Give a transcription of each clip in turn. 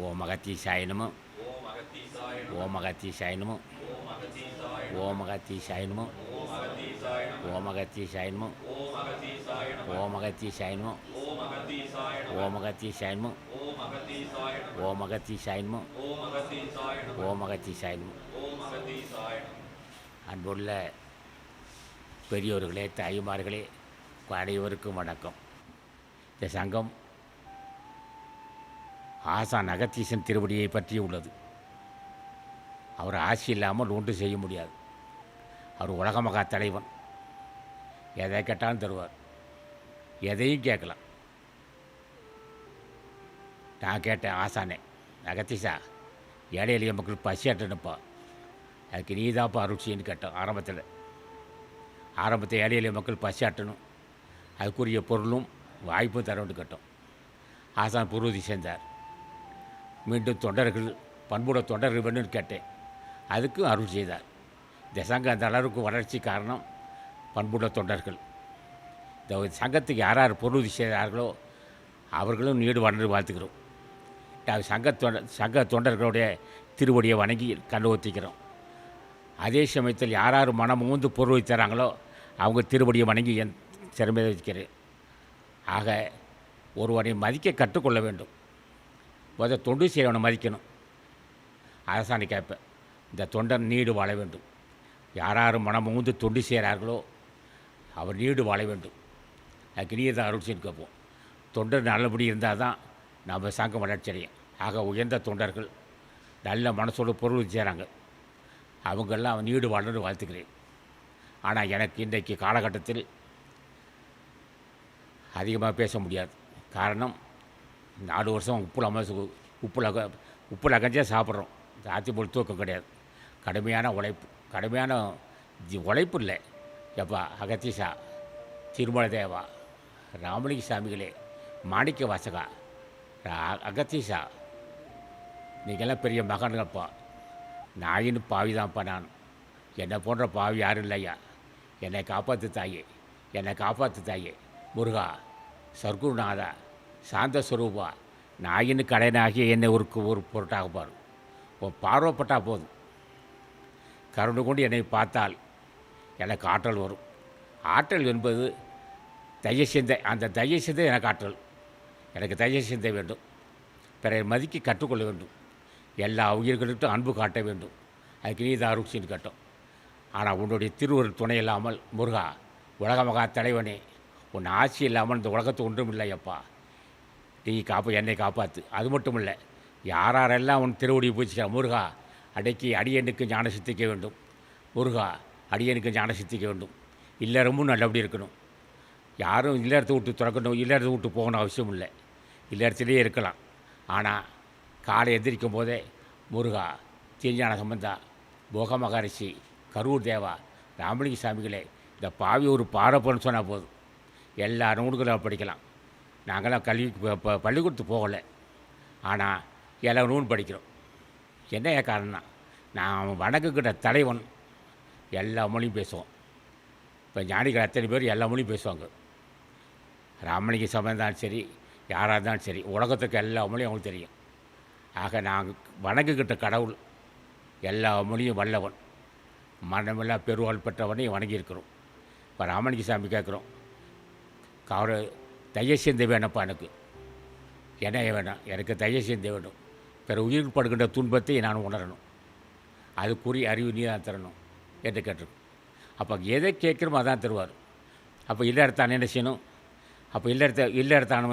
ஓம் அகத்தீசாய நமோ. ஓம் அகத்தீசாய நமோ. ஓம் அகத்தீசாய நமோ. ஓம் அகத்தீசாய நமோ. ஓம் அகத்தீசாய நமோ. ஓம் அகத்தீசாய நமோ. ஓம் அகத்தீசாய நமோ. ஓம் அகத்தீசாய நமோ. ஓம் அகத்தீசாய நமோ. ஓம் அகத்தீசாய நமோ. ஓம் அகத்தீசாய நமோ. ஓம் அகத்தீசாய நமோ. ஓம் அகத்தீசாய நமோ. ஓம் அகத்தீசாய நமோ. ஓம் அகத்தீசாய நமோ. ஓம் அகத்தீசாய நமோ. அன்புள்ள பெரியோர்களே, தாய்மார்களே, அனைவருக்கும் வணக்கம். இந்த சங்கம் ஆசான் அகத்தீசன் திருவடியை பற்றி உள்ளது. அவர் ஆட்சி இல்லாமல் ஒன்றும் செய்ய முடியாது. அவர் உலக மகா தலைவன். எதை கேட்டாலும் தருவார். எதையும் கேட்கலாம். நான் கேட்டேன், ஆசானே அகத்தீசா, ஏழை எளிய மக்கள் பசியாட்டனுப்பா, அதுக்கு நீ தான்ப்பா அருட்சின்னு கேட்டோம். ஆரம்பத்தில் ஏழை எளிய மக்கள் பசியாட்டணும், அதுக்குரிய பொருளும் வாய்ப்பும் தரணும்னு கேட்டோம். ஆசான் புருதி சேர்ந்தார். மீண்டும் தொண்டர்கள், பண்புட தொண்டர்கள் வேணும்னு கேட்டேன். அதுக்கும் அருள் செய்தார். இந்த சங்கம் அந்த அளவுக்கு வளர்ச்சி காரணம் பண்புட தொண்டர்கள். இந்த சங்கத்துக்கு யார் யார் பொருள் செய்தார்களோ அவர்களும் நீடு வளர்ந்து வாழ்த்துக்கிறோம். சங்க தொண்டர்களுடைய திருவடியை வணங்கி கண்டு ஒத்திக்கிறோம். அதே சமயத்தில் யார் யார் மனம் ஊந்து பொருள் தராங்களோ அவங்க திருவடியை வணங்கி என் சிறமையை வைக்கிறேன். ஆக ஒருவரை மதிக்க கற்றுக்கொள்ள வேண்டும். முதல் தொண்டு செய்யவனை மதிக்கணும். அரசாணை கேட்பேன், இந்த தொண்டன் நீடு வாழ வேண்டும். யார் யார் மனம் ஊந்து தொண்டு செய்கிறார்களோ அவர் நீடு வாழ வேண்டும். அதுக்கு நீர் தான் அருள்சின்னு கேட்போம். தொண்டர் நல்லபடி இருந்தால் தான் நம்ம சங்கம் வளர்ச்சி அடையும். ஆக உயர்ந்த தொண்டர்கள் நல்ல மனசோடு பொருள் செய்கிறாங்க. அவங்கெல்லாம் நீடு வாழன்னு வாழ்த்துக்கிறேன். ஆனால் எனக்கு இன்றைக்கு காலகட்டத்தில் அதிகமாக பேச முடியாது. காரணம், 4 வருஷம் உப்புல கஞ்சே சாப்பிட்றோம். ஆத்தி போல் தூக்கம் கிடையாது. கடுமையான உழைப்பு இல்லை. எப்பா அகத்தீசா, திருமல தேவா, ராமலிங்க சாமிகளே, மாணிக்க வாசகா, அகத்தீசா, நீங்கள்லாம் பெரிய மகன்கள்ப்பா. நாயின்னு பாவி தான்ப்பா நான். என்னை போன்ற பாவி யாரும் இல்லையா. என்னை காப்பாற்று தாயே, என்னை காப்பாற்று தாயே. முருகா, சர்க்குருநாதா, சாந்த ஸ்வரூபா, நாயின்னு கடையனாகி என்னை ஒரு பொருட்டாக பாரு. உன் பார்வைப்பட்டால் போதும். கருணை கொண்டு என்னை பார்த்தால் எனக்கு ஆற்றல் வரும். ஆற்றல் என்பது தயசிந்தை. அந்த தயசிந்தை எனக்கு ஆற்றல். எனக்கு தயசிந்தை வேண்டும். பிறரை மதிக்க கற்றுக்கொள்ள வேண்டும். எல்லா உயிர்களுக்கும் அன்பு காட்ட வேண்டும். அதுக்கு நீ தான் அருட்சின்னு கேட்டோம். ஆனால் உன்னுடைய திருவருள் துணை இல்லாமல், முருகா, உலக மகா தலைவனே, உன் ஆட்சி இல்லாமல் இந்த உலகத்து ஒன்றும் இல்லையப்பா. நீ என்னை காப்பாற்று. அது மட்டும் இல்லை, யாரெல்லாம் உன் திருவடியை பூச்சிக்கிற முருகா, அடியனுக்கு ஞான சித்திக்க வேண்டும். முருகா, அடியனுக்கு ஞான சித்திக்க வேண்டும். இல்லறமும் நல்லபடி இருக்கணும். யாரும் இல்லறத்தை விட்டு திறக்கணும், இல்லறத்தை விட்டு போகணும் அவசியம் இல்லை. இல்லறத்திலே இருக்கலாம். ஆனால் காலை எந்திரிக்கும் போதே முருகா, திருஞான சம்பந்தா, போக மகரிஷி, கரூர் தேவா, ராமலிங்க சாமிகளே, இந்த பாவி ஒரு பாரப்பன்னு சொன்னால் போதும். எல்லா நூல்களும் படிக்கலாம். நாங்களாம் பள்ளிக்கூடத்துக்கு போகலை. ஆனால் எல்லா நூல் படிக்கிறோம். என்ன காரணம்னா, நான் வணங்குகிற தலைவன் எல்லா மொழியும் பேசுவோம். இப்போ ஞானிகள் அத்தனை பேர் எல்லா மொழியும் பேசுவாங்க. ராமலிங்க சபை இருந்தாலும் சரி, யாராக இருந்தாலும் சரி, உலகத்துக்கு எல்லா மொழியும் அவங்களுக்கு தெரியும். ஆக நாங்கள் வணங்குகிட்ட கடவுள் எல்லா மொழியும் வல்லவன், மனமெல்லாம் பெருவாள் பெற்றவனையும் வணங்கியிருக்கிறோம். இப்போ ராமலிங்க சாமி கேட்குறோம், அவர் தயசிந்தை வேணப்பா. என்ன வேணாம், எனக்கு தயசிந்தை வேணும். பிற உயிருக்கு படுகின்ற துன்பத்தை நான் உணரணும். அதுக்குரிய அறிவு நீ தான் தரணும் என்று கேட்டிருக்கோம். அப்போ எதை கேட்குறோமோ அதான் தருவார். அப்போ இல்லறத்தான் என்ன செய்யணும்? அப்போ இல்லறத்தான்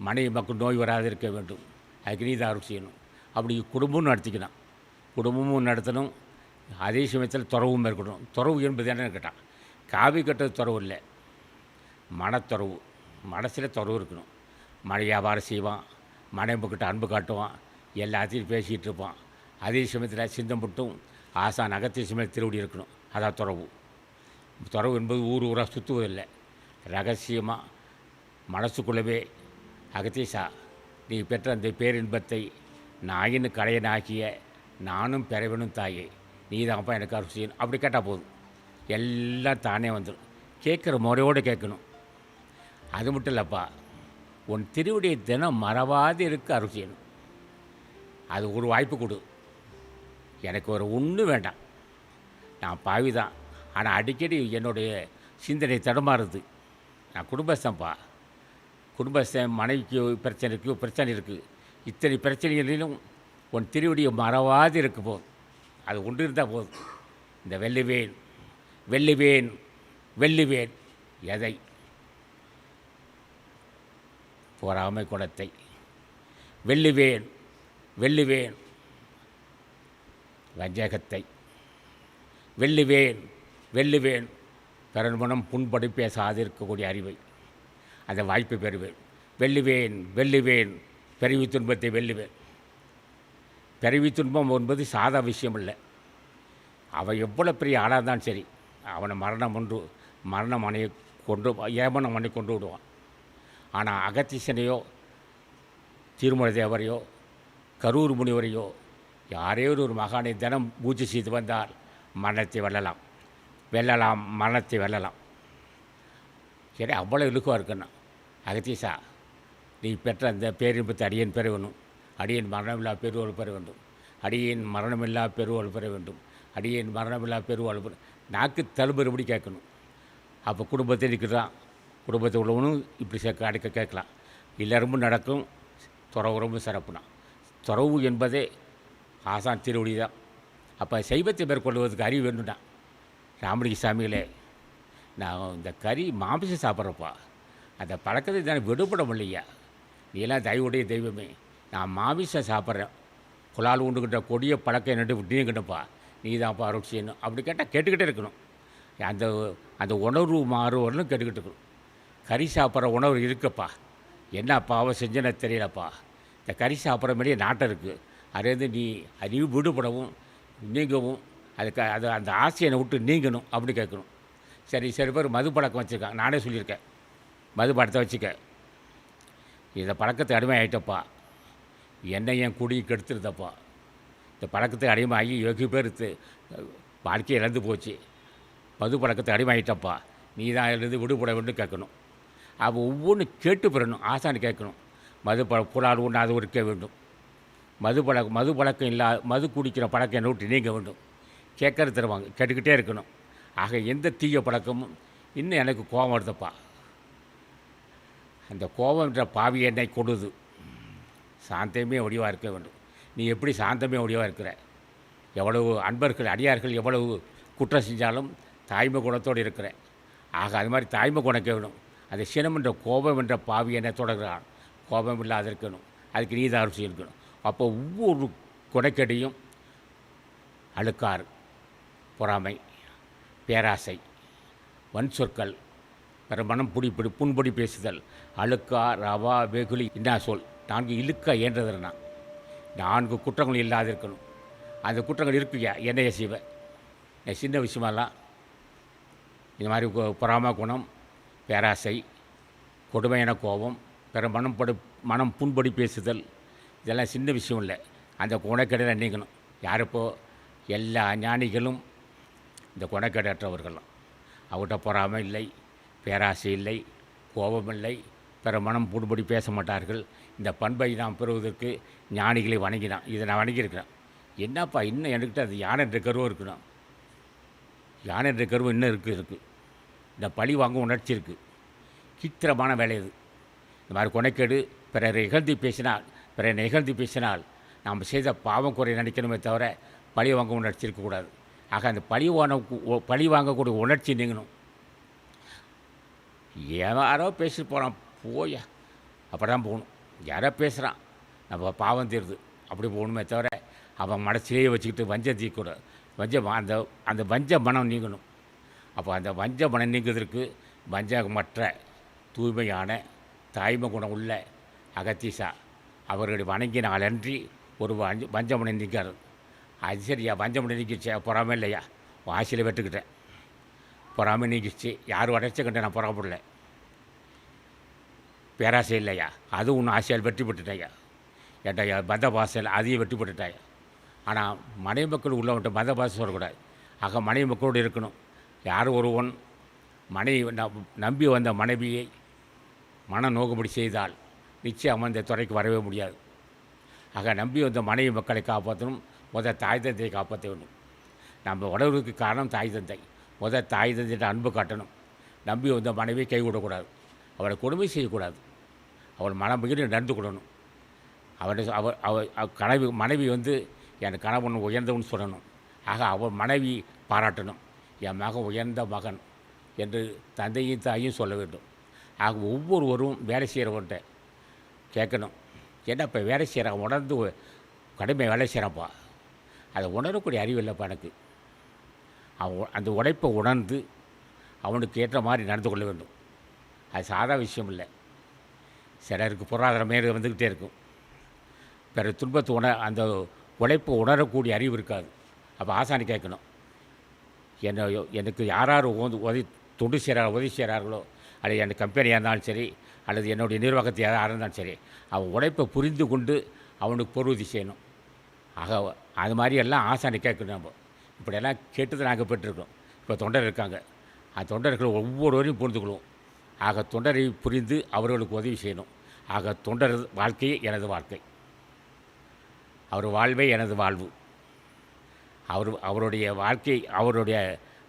மனைவி மக்கள் நோய் வராது இருக்க வேண்டும். அதுக்கு நீ தான் அருள் செய்யணும். அப்படி குடும்பமும் நடத்திக்கணும். குடும்பமும் நடத்தணும். அதே சமயத்தில் துறவும் இருக்கணும். துறவு என்பது என்னன்னு கேட்டான், காவி கட்டுறது துறவு இல்லை, மனத்துறவு. மனசில் துறவு இருக்கணும். வியாபாரம் செய்வான், மனைவிக்கிட்ட அன்பு காட்டுவான், எல்லாத்தையும் பேசிகிட்டு இருப்பான். அதே சமயத்தில் சிந்தம் மட்டும் ஆசான் அகத்திய சமயத்தில் திருவடி இருக்கணும். அதான் துறவு. துறவு என்பது ஊராக சுற்றுவதில்லை, ரகசியமாக மனசுக்குள்ளவே அகத்தீசா, நீ பெற்ற அந்த பேரின்பத்தை நாயின்னு கடையனாகிய நானும் பெறவேணும் தாயே, நீ தான்ப்பா எனக்கு அருள் செய்யணும். அப்படி கேட்டால் போதும், எல்லாம் தானே வந்துடும். கேட்குற முறையோடு கேட்கணும். அது மட்டும் இல்லைப்பா, உன் திருவடியை தினம் மறவாது இருக்க அருள் செய்யணும். அது ஒரு வாய்ப்பு கொடு. எனக்கு ஒரு ஒன்றும் வேண்டாம். நான் பாவி தான். ஆனால் அடிக்கடி என்னுடைய சிந்தனை தடுமாறுது. நான் குடும்பஸ்தன்ப்பா. குடும்பஸ்தன், மனைவிக்கு பிரச்சனை இருக்குது. இத்தனை பிரச்சனைகளிலும் உன் திருவடியை மறவாது இருக்க போதும். அது ஒன்று இருந்தால் போதும். இந்த வெல்லுவேன் வெல்லுவேன் வெல்லுவேன் எதை? பொறாமை குணத்தை. வெல்லுவேன் வெல்லுவேன் வஞ்சகத்தை. வெல்லுவேன் வெல்லுவேன் பிறர் மனம் புண்படி பேசாதிருக்கக்கூடிய அறிவை. அந்த வாய்ப்பை பெறுவேன். வெல்லுவேன் வெல்லுவேன் பிறவி துன்பத்தை வெல்லுவேன். பிறவி துன்பம் என்பது சாதா விஷயம் இல்லை. அவன் எவ்வளோ பெரிய ஆளாக இருந்தாலும் சரி, அவனை மரணம் அணையை கொண்டு ஏமனம் பண்ணி கொண்டு விடுவான். ஆனால் அகத்தீசனையோ திருமலை தேவரையோ கரூர் முனிவரையோ யாரையோ ஒரு மகானை தினம் பூஜை செய்து வந்தால் மரணத்தை வெல்லலாம் மரணத்தை வெல்லலாம். சரி, அவ்வளோ இழுக்குவாக இருக்குன்னா, அகத்தீசா நீ பெற்ற அந்த பேரின்பத்தை அடியேன் பெற வேண்டும். அடியேன் மரணமில்லா பெருவாள் பெற வேண்டும். அடியேன் மரணமில்லா பெருவாள் பெற வேண்டும். அடியேன் மரணமில்லா பெருவாள் பெற நாக்கு தழும்புறபடி கேட்கணும். அப்போ குடும்பத்தை இருக்கிறான். குடும்பத்தை உள்ளவனும் இப்படி அடிக்க கேட்கலாம். எல்லாருமும் நடக்கும். துறவு ரொம்ப சிறப்புனா. துறவு என்பதே ஆசான் திருவடி தான். அப்போ சைவத்தை மேற்கொள்வதற்கு அறிவு வேணும்டா. ராமலிங்க சாமிகளே, நான் இந்த கறி மாமிசம் சாப்பிட்றப்பா, அந்த பழக்கத்தை தானே விடுபட முடியலையா? நீ எல்லாம் தயவுடைய தெய்வமே, நான் மாமிசம் சாப்பிட்றேன், புலால் உண்டுகிட்ட கொடிய பழக்கம் என்னட்டு விட்டீங்கன்னப்பா, நீ தான்ப்பா அருள் செய்யணும். அப்படி கேட்டால் கேட்டுக்கிட்டே இருக்கணும். அந்த அந்த உணர்வு மாறுவர்களும் கேட்டுக்கிட்டு இருக்கணும். கறி சாப்பிட்ற உணவு இருக்குப்பா, என்ன பாவம் செஞ்சேன்னு தெரியலப்பா, இந்த கறி சாப்பிட்ற மாதிரியே நாட்டம் இருக்குது. அதுலேருந்து நீ அறிவு விடுபடவும் நீங்கவும் அது அந்த ஆசையை விட்டு நீங்கணும் அப்படி கேட்கணும். சரி பேர் மது பழக்கம் வச்சுருக்காங்க. நானே சொல்லியிருக்கேன், மது பழத்தை வச்சுக்க, இந்த பழக்கத்தை அடிமை ஆகிட்டப்பா, என்னை என் குடியை கெடுத்துருதப்பா, இந்த பழக்கத்தை அடிமை ஆகி வெகு பேர் வாழ்க்கையை இழந்து போச்சு, மது பழக்கத்தை அடிமை ஆகிட்டப்பா, நீ தான் இருந்து விடுபட வேண்டும் கேட்கணும். அப்போ ஒவ்வொன்றும் கேட்டு பெறணும். ஆசான்னு கேட்கணும். புலால் உண்ணாது இருக்க வேண்டும். மது பழக்கம் மது குடிக்கிற பழக்கம் என்னை விட்டு நீங்க வேண்டும். கேட்கறது தருவாங்க, கேட்டுக்கிட்டே இருக்கணும். ஆக எந்த தீய பழக்கமும் இன்னும் எனக்கு கோபம் வருதப்பா, அந்த கோபம்ன்ற பாவி என்னை கொடுது. சாந்தமே ஒடிவாக இருக்க வேண்டும். நீ எப்படி சாந்தமே ஒடிவாக இருக்கிற? எவ்வளவு அன்பர்கள் அடியார்கள் எவ்வளவு குற்றம் செஞ்சாலும் தாய்மை குணத்தோடு இருக்கிற. ஆக அது மாதிரி தாய்மை குணக்க வேணும். அந்த சினம் என்ற கோபம் என்ற பாவி என்னை தொடர்கிறான். கோபம் இல்லாத இருக்கணும். அதுக்கு நீதாரம் செய்யணும். அப்போ ஒவ்வொரு குணக்கடியும் அழுக்காறு, பொறாமை, பேராசை, வன் சொற்கள், பிற மனம் புண்பொடி பேசுதல், அழுக்கா ரவா வெகுளி இன்னா சொல், 4 இழுக்கா ஏன்றதுன்னா 4 குற்றங்கள் இல்லாத இருக்கணும். அந்த குற்றங்கள் இருக்குயா என்னைய செய்வேன். சின்ன விஷயமெல்லாம் இந்த மாதிரி பொறாமை குணம், பேராசை, கொடுமையான கோபம், பிற மனம் புண்படி பேசுதல், இதெல்லாம் சின்ன விஷயம் இல்லை. அந்த குணக்கேடை நீங்கணும். யாருப்போ எல்லா ஞானிகளும் இந்த குணக்கேடற்றவர்களும். அவர்கிட்ட பொறாமை இல்லை, பேராசை இல்லை, கோபம் இல்லை, பிற மனம் புண்படி பேச மாட்டார்கள். இந்த பண்பை நாம் பெறுவதற்கு ஞானிகளை வணங்கினான். இதை நான் வணங்கியிருக்கிறேன். என்னப்பா இன்னும் என்கிட்ட அது யானை என்ற கருவம் இருக்கணும். யானை என்ற கருவம் இன்னும் இருக்குது. இந்த பழி வாங்கும் உணர்ச்சி இருக்குது. சித்திரமான வேலை இது. இந்த மாதிரி குணக்கேடு பிறரை இகழ்ந்து பேசினால் நாம் செய்த பாவம் குறை நினைக்கணுமே தவிர பழி வாங்க உணர்ச்சி இருக்கக்கூடாது. ஆக அந்த பழி வாங்கக்கூடிய உணர்ச்சி நீங்கணும். யாரோ பேசிட்டு போகிறான் போயா, அப்படி தான் போகணும். யாரோ பேசுகிறான், நம்ம பாவம் தீருது அப்படி போகணுமே தவிர அவன் மனசிலேயே வச்சுக்கிட்டு வஞ்சம் தீக்கூடாது. அந்த வஞ்ச மனம் நீங்கணும். அப்போ அந்த வஞ்ச மனம் நீங்குவதற்கு வஞ்சமற்ற தூய்மையான தாய்மை குணம் உள்ள அகத்தீசா அவர்களை வணங்கினாலன்றி ஒரு வஞ்சமனை நீக்காது. அது சரியா, வஞ்சமனை நீக்கிச்சே, பொறாமை இல்லையா? ஆசையில் வெட்டுக்கிட்டேன், பொறாமை நீக்கிச்சு. யாரும் அடைச்சக்கிட்ட நான் பொறாமப்படல. பேராசை இல்லையா? அதுவும் ஒன்று ஆசையால் வெற்றி பெற்றுட்டாயா? ஏட்டாயா பந்த பாசையில் அதையும் வெற்றி பெற்றுட்டாயா? ஆனால் மனைவி மக்கள் உள்ளவன்ட்ட பந்த பாசை சொல்லக்கூடாது. ஆக மனைவி மக்களோடு இருக்கணும். யார் ஒருவன் நம்பி வந்த மனைவியை மன நோக்கும்படி செய்தால் நிச்சயம் அந்த துறைக்கு வரவே முடியாது. ஆக நம்பி வந்த மனைவி மக்களை காப்பாற்றணும், தாய் தந்தையை காப்பாற்ற வேணும். நம்ம உணர்வுக்கு காரணம் தாய் தந்தை. தாய் தந்தையிட்ட அன்பு காட்டணும். நம்பி வந்த மனைவியை கைவிடக்கூடாது, அவளை கொடுமை செய்யக்கூடாது, அவள் மனம் மிகுந்து நடந்து கொள்ளணும். அவள் மனைவி என் கணவன் உயர்ந்தவன் சொல்லணும். ஆக அவள் மனைவி பாராட்டணும், என் மகன் உயர்ந்த மகன் என்று தந்தையும் தாயும் சொல்ல வேண்டும். ஆக ஒவ்வொருவரும் வேலை செய்கிறவன்ட்ட கேட்கணும், ஏன்னா இப்போ வேலை செய்கிறான், உணர்ந்து கடுமை வேலை செய்கிறான்ப்பா, அதை உணரக்கூடிய அறிவு இல்லைப்பா எனக்கு. அவன் அந்த உழைப்பை உணர்ந்து அவனுக்கு ஏற்ற மாதிரி நடந்து கொள்ள வேண்டும். அது சாதா விஷயம் இல்லை. சிலருக்கு பொருளாதாரம் மேலே வந்துக்கிட்டே இருக்கும், பிற துன்பத்தை அந்த உழைப்பை உணரக்கூடிய அறிவு இருக்காது. அப்போ ஆசானி கேட்கணும், எனக்கு யார் தொண்டு செய்கிறாரோ உதவி செய்கிறார்களோ, அல்லது என் கம்பெனியாக இருந்தாலும் சரி, அல்லது என்னுடைய நிர்வாகத்தை யாராக இருந்தாலும் சரி, அவன் உழைப்பை புரிந்து கொண்டு அவனுக்கு பொருளுதவி செய்யணும். ஆக அது மாதிரி எல்லாம் ஆசானி கேட்கணும். நம்ம இப்படியெல்லாம் கேட்டு நாங்கள் பெற்றிருக்கோம். இப்போ தொண்டர் இருக்காங்க, அந்த தொண்டர்கள் ஒவ்வொருவரையும் புரிந்துக்கொள்வோம். ஆக தொண்டரை புரிந்து அவர்களுக்கு உதவி செய்யணும். ஆக தொண்டர் வாழ்க்கையே எனது வாழ்க்கை, அவர் வாழ்வே எனது வாழ்வு. அவருடைய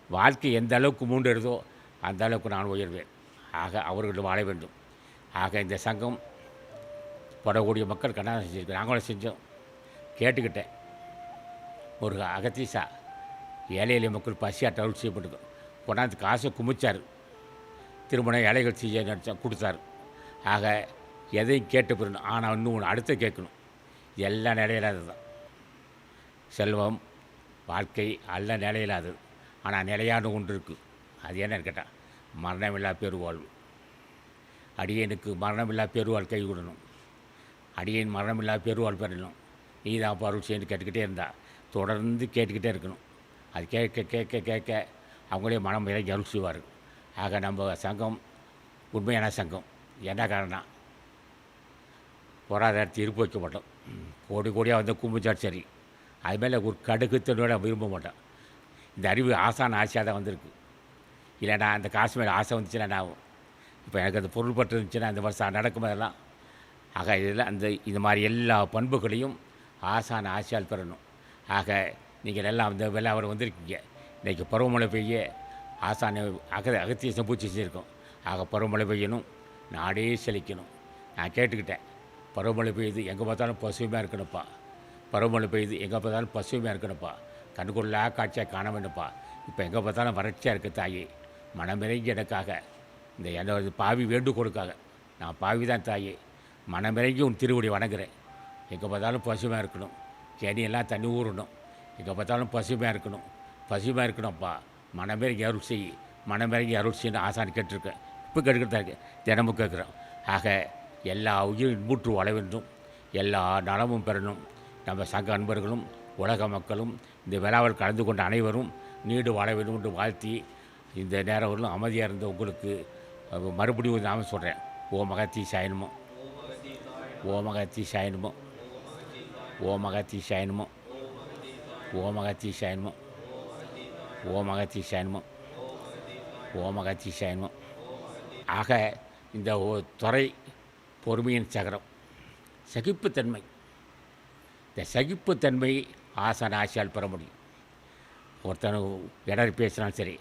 வாழ்க்கை எந்த அளவுக்கு மூண்டெடுதோ அந்த அளவுக்கு நான் உயர்வேன். ஆக அவர்கள் வாழ வேண்டும். ஆக இந்த சங்கம் படக்கூடிய மக்கள் கண்ணாடி செஞ்சுருக்கு, நாங்களும் செஞ்சோம். கேட்டுக்கிட்டேன், ஒரு அகத்தீசா ஏழை எளிய மக்கள் பசியாட்ட அருள் செய்யப்பட்டிருக்கோம். கொண்டாந்து காசை குமிச்சார், திருமணம் ஏழைகள் செய்ய நினச்சா கொடுத்தாரு. ஆக எதையும் கேட்டு போயிடணும். ஆனால் இன்னும் ஒன்று அடுத்து கேட்கணும், எல்லாம் நிலையில்லாதது தான். செல்வம் வாழ்க்கை எல்லாம் நிலையில்லாதது. ஆனால் நிலையான ஒன்று இருக்குது, அது என்னன்னு கேட்டால் மரணமில்லா பெருவாழ்வு. அடியனுக்கு மரணமில்லா பெருவாழ் கை விடணும், அடியன் மரணமில்லா பெருவாழ் பெறணும். நீ தான் அருள் செய்யு கேட்டுக்கிட்டே இருந்தால் தொடர்ந்து கேட்டுக்கிட்டே இருக்கணும். அது கேட்க கேட்க கேட்க அவங்களே மனம் இறங்கி அருள் செய்வார். ஆக நம்ம சங்கம் உண்மையான சங்கம். என்ன காரணம், பொருளாதாரத்தை இருப்பு வைக்க மாட்டோம். கோடி கோடியாக கும்பிச்சாட் சரி, அதுமாதிரி ஒரு கடுகுத்தனோட விரும்ப மாட்டோம். இந்த அறிவு ஆசான ஆசையாக தான் வந்திருக்கு. இல்லைனா அந்த காசு மேலே ஆசை வந்துச்சுன்னா என்ன ஆகும்? இப்போ எனக்கு அந்த பொருள் பட்டு இருந்துச்சுன்னா அந்த வருஷம் நடக்கும்போதெல்லாம். ஆக இதெல்லாம் இந்த மாதிரி எல்லா பண்புகளையும் ஆசான ஆசையால் பெறணும். ஆக நீங்கள் எல்லாம் அந்த விழாவில் வந்திருக்கீங்க. இன்றைக்கி பருவமழை பெய்ய ஆசான அகத்திய பூச்சி செஞ்சுருக்கோம். ஆக பருவமழை பெய்யணும், நாடே செழிக்கணும். நான் கேட்டுக்கிட்டேன், பருவமழை பெய்யுது எங்கே பார்த்தாலும் பசுமையாக இருக்கணும்ப்பா, பருவமழை பெய்யுது எங்கே பார்த்தாலும் பசுமையாக இருக்கணும்ப்பா, கண்ணுக்குள்ளா காட்சியாக காண வேண்டும்ப்பா. இப்போ எங்கே பார்த்தாலும் வறட்சியாக இருக்க தாயே, மனமிறங்கி எனக்காக இந்த என்னோட பாவி வேண்டுகோளுக்காக, நான் பாவி தான் தாயே, மனமிறங்கி உன் திருவடி வணங்குறேன். எங்கே பார்த்தாலும் பசுமையாக இருக்கணும், கேணியெல்லாம் தண்ணி ஊறணும், எங்கே பார்த்தாலும் பசுமையாக இருக்கணும்ப்பா, மனமிறங்கி அருள் செய், மனமிறங்கி அருள் செய்யணும் ஆசான் கேட்டிருக்கேன். இப்போ கேட்டுக்கிட்டு தான் இருக்கேன், தினமும் கேட்குறோம். ஆக எல்லா உயிரும் மூற்று வாழ வேண்டும், எல்லா நலமும் பெறணும். நம்ம சங்க அன்பர்களும் உலக மக்களும் இந்த விழாவில் கலந்து கொண்ட அனைவரும் நீடு வாழ வேண்டும் என்று வாழ்த்தி, இந்த நேரம் வரலும் அமைதியாக இருந்த உங்களுக்கு மறுபடியும் நான் சொல்கிறேன், ஓம் அகத்தீசாய நமோ, ஓம் அகத்தீசாய நமோ, ஓம் அகத்தீசாய நமோ, ஓம் அகத்தீசாய நமோ, ஓம் அகத்தீசாய நமோ, ஓம் அகத்தீசாய நமோ. ஆக இந்த துறை பொறுமையின் சகரம், சகிப்புத்தன்மை. இந்த சகிப்புத்தன்மை ஆசான ஆசையால் பெற முடியும். ஒருத்தன் இடறி பேசினாலும் சரி,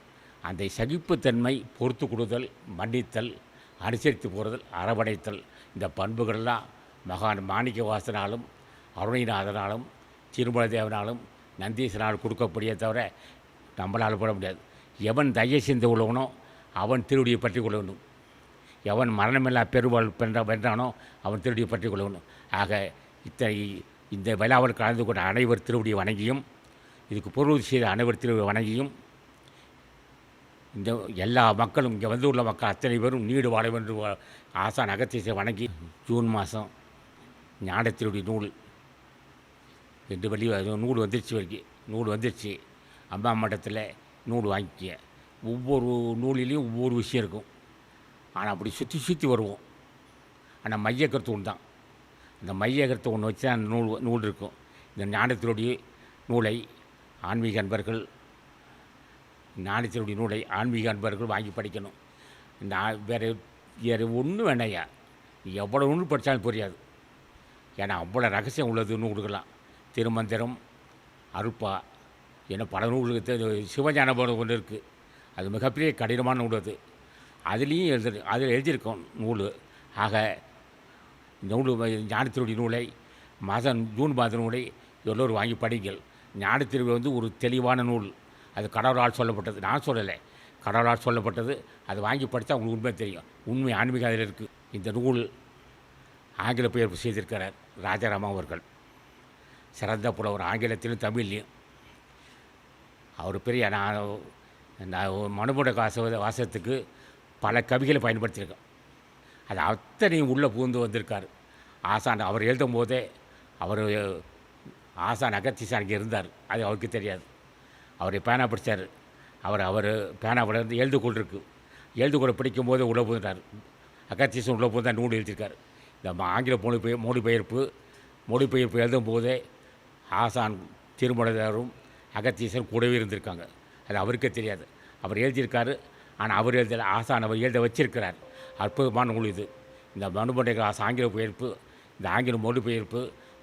அந்த சகிப்புத்தன்மை, பொறுத்து கொடுதல், மன்னித்தல், அனுசரித்து போகிறதல், அரவணைத்தல், இந்த பண்புகள்லாம் மகான் மாணிக்க வாசனாலும் அருணைநாதனாலும் திருமலதேவனாலும் நந்தீசனால் கொடுக்கக்கூடிய தவிர நம்மளால் போட முடியாது. எவன் தயை சிந்த உள்ளவனோ அவன் திருவடியை பற்றி கொள்ள வேண்டும், எவன் மரணமில்லா பெருவாள் வென்றானோ அவன் திருவடியை பற்றி கொள்ள வேண்டும். ஆக இந்த விழாவில் கலந்து கொண்ட அனைவர் திருவடியை வணங்கியும், இதுக்கு பொருள் செய்த அனைவர் திருவடியை வணங்கியும், இந்த எல்லா மக்களும் இங்கே வந்து உள்ள மக்கள் அத்தனை பேரும் நீடு வாழ வேண்டும் ஆசான் அகத்தீசை வணங்கி, ஜூன் மாதம் ஞானத்தினுடைய நூல் என்று நூல் வந்துருச்சு. அம்மா மட்டத்தில் நூல் வாங்கிக்க. ஒவ்வொரு நூலிலையும் ஒவ்வொரு விஷயம் இருக்கும். ஆனால் அப்படி சுற்றி வருவோம். ஆனால் மையக்கருத்து ஒன்று தான். அந்த மையக்கருத்து ஒன்று வச்சு அந்த நூல் இருக்கும். இந்த ஞானத்தினுடைய நூலை ஆன்மீக அன்பர்கள் வாங்கி படிக்கணும். இந்த வேறு ஒன்றும் வேண்டாயா, எவ்வளோ நூல் படித்தாலும் புரியாது. ஏன்னா அவ்வளோ ரகசியம் உள்ளதுன்னு கொடுக்கலாம். திருமந்திரம், அருட்பா என பல நூல்கள் சிவஞானபோதம் ஒன்று இருக்குது. அது மிகப்பெரிய கடினமான நூல் அது. அதுலேயும் அதில் எழுதியிருக்கோம் நூல். ஆக இந்த நூல் ஞானத்தினுடைய நூலை ஜூன் மாத நூலை எல்லோரும் வாங்கி படிங்கள். ஞானத்திருவி வந்து ஒரு தெளிவான நூல். அது கடவுளால் சொல்லப்பட்டது, நான் சொல்லலை, கடவுளால் சொல்லப்பட்டது. அதை வாங்கி படித்தா உங்களுக்கு உண்மை தெரியும். உண்மை ஆன்மீகம் அதில் இருக்குது. இந்த நூல் ஆங்கில பெயர்ப்பு செய்திருக்கிறார் ராஜாராமா அவர்கள். சிறந்த புலவர், ஆங்கிலத்திலும் தமிழ்லையும். அவர் பெரிய நான் மனுபட வாசத்துக்கு பல கவிகளை பயன்படுத்தியிருக்கேன். அது அத்தனையும் உள்ளே புகுந்து வந்திருக்கார். ஆசான் அவர் எழுதும் போதே ஆசான் அகத்தீசான் இங்கே இருந்தார். அது அவருக்கு தெரியாது. அவர் பேனா பிடிச்சார். அவர் பேனாவில் இருந்து எழுதுகோள் எழுதுகோளை பிடிக்கும் போது உள்ள புகுந்தார். அகத்தீசன் உள்ள புகுந்தா நூல் எழுதியிருக்கார். இந்த ஆங்கில மொழிபெயர்ப்பு எழுதும் போதே ஆசான் திருமலைதாரும் அகத்தீசன் கூடவே இருந்திருக்காங்க. அது அவருக்கே தெரியாது. அவர் எழுதியிருக்காரு. ஆனால் அவர் ஆசான் அவர் எழுத வச்சிருக்கிறார். அற்புதமான நூல் இது. இந்த மனுபண்டை ஆங்கில பெயர்ப்பு, இந்த ஆங்கில மொழிபெயர்ப்பு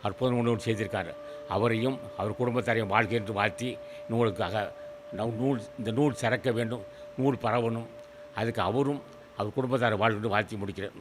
அற்புதம் ஒன்று செய்திருக்காரு. அவரையும் அவர் குடும்பத்தாரையும் வாழ்க்கை என்று வாழ்த்தி நூலுக்காக இந்த நூல் சிறக்க வேண்டும், நூல் பரவணும். அதுக்கு அவரும் அவர் குடும்பத்தாரை வாழ்க்கை வாழ்த்தி முடிக்கிறேன்.